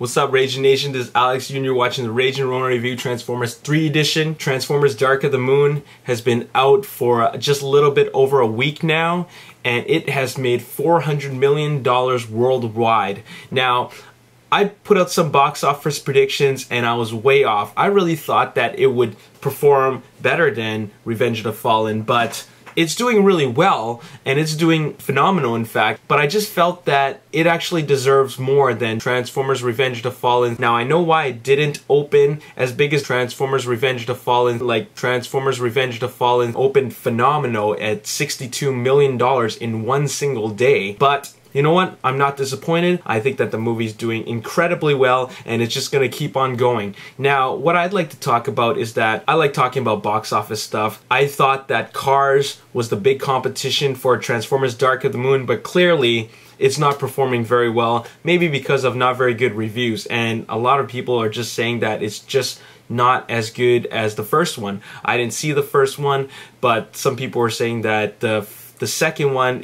What's up, Raging Nation? This is Alex Jr. watching the Raging Rona Review Transformers 3 Edition. Transformers Dark of the Moon has been out for just a little bit over a week now, and it has made $400 million worldwide. Now, I put out some box office predictions and I was way off. I really thought that it would perform better than Revenge of the Fallen, but it's doing really well, and it's doing phenomenal in fact, but I just felt that it actually deserves more than Transformers Revenge of the Fallen. Now I know why it didn't open as big as Transformers Revenge of the Fallen. Like, Transformers Revenge of the Fallen opened phenomenal at $62 million in one single day, but you know what? I'm not disappointed. I think that the movie's doing incredibly well, and it's just gonna keep on going. Now, what I'd like to talk about is that I like talking about box office stuff. I thought that Cars was the big competition for Transformers Dark of the Moon, but clearly it's not performing very well, maybe because of not very good reviews, and a lot of people are just saying that it's just not as good as the first one. I didn't see the first one, but some people are saying that the second one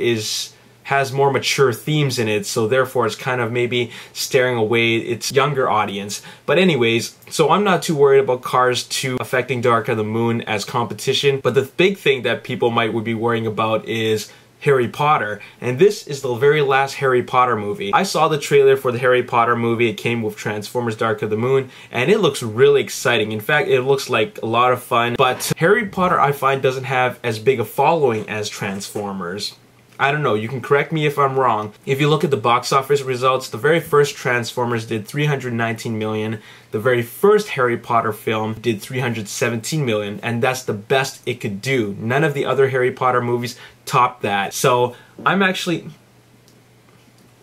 has more mature themes in it, so therefore it's kind of maybe staring away its younger audience. But anyways, so I'm not too worried about Cars 2 affecting Dark of the Moon as competition, but the big thing that people would be worrying about is Harry Potter, and this is the very last Harry Potter movie. I saw the trailer for the Harry Potter movie. It came with Transformers Dark of the Moon, and it looks really exciting. In fact, it looks like a lot of fun, but Harry Potter, I find, doesn't have as big a following as Transformers. I don't know, you can correct me if I'm wrong. If you look at the box office results, the very first Transformers did $319 million. The very first Harry Potter film did $317 million, and that's the best it could do. None of the other Harry Potter movies topped that. So I'm actually...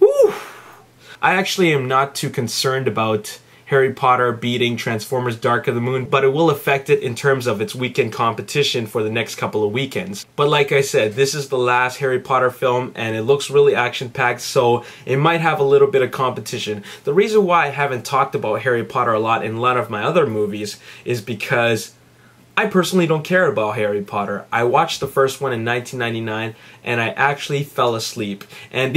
I actually am not too concerned about Harry Potter beating Transformers Dark of the Moon, but it will affect it in terms of its weekend competition for the next couple of weekends. But like I said, this is the last Harry Potter film, and it looks really action-packed, so it might have a little bit of competition. The reason why I haven't talked about Harry Potter a lot in a lot of my other movies is because I personally don't care about Harry Potter. I watched the first one in 1999 and I actually fell asleep. And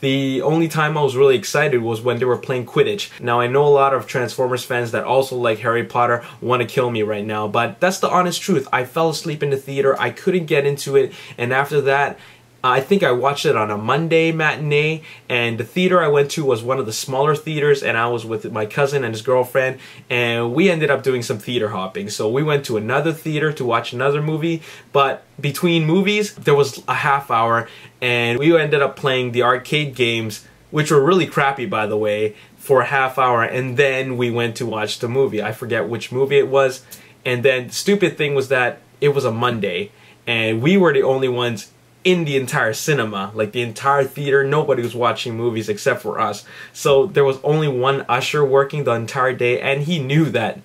the only time I was really excited was when they were playing Quidditch. Now, I know a lot of Transformers fans that also like Harry Potter want to kill me right now, but that's the honest truth. I fell asleep in the theater, I couldn't get into it, and after that, I think I watched it on a Monday matinee, and the theater I went to was one of the smaller theaters, and I was with my cousin and his girlfriend, and we ended up doing some theater hopping. So we went to another theater to watch another movie, but between movies, there was a half hour, and we ended up playing the arcade games, which were really crappy, by the way, for a half hour, and then we went to watch the movie. I forget which movie it was, and then the stupid thing was that it was a Monday, and we were the only ones in the entire cinema, like the entire theater. Nobody was watching movies except for us. So there was only one usher working the entire day, and he knew that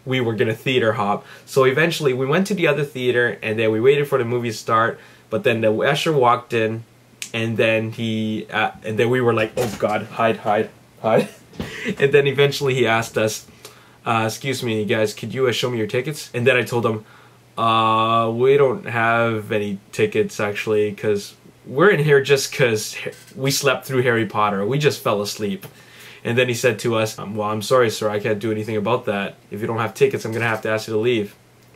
we were gonna theater hop. So eventually we went to the other theater, and then we waited for the movie to start, but then the usher walked in, and then we were like, oh god, hide. And then eventually he asked us, excuse me guys, could you show me your tickets? And then I told him, we don't have any tickets actually, because we're in here just because we slept through Harry Potter. We just fell asleep. And then he said to us, well, I'm sorry sir, I can't do anything about that. If you don't have tickets, I'm gonna have to ask you to leave.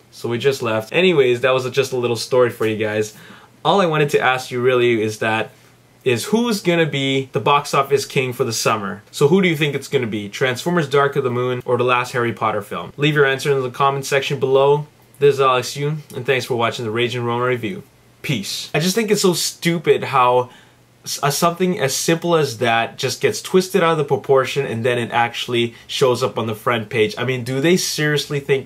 So we just left. Anyways, that was just a little story for you guys. All I wanted to ask you really is who's gonna be the box office king for the summer? So who do you think it's gonna be? Transformers Dark of the Moon or the last Harry Potter film? Leave your answer in the comment section below. This is Alex Yu, and thanks for watching the Raging Rona Review. Peace. I just think it's so stupid how something as simple as that just gets twisted out of the proportion, and then it actually shows up on the front page. I mean, do they seriously think that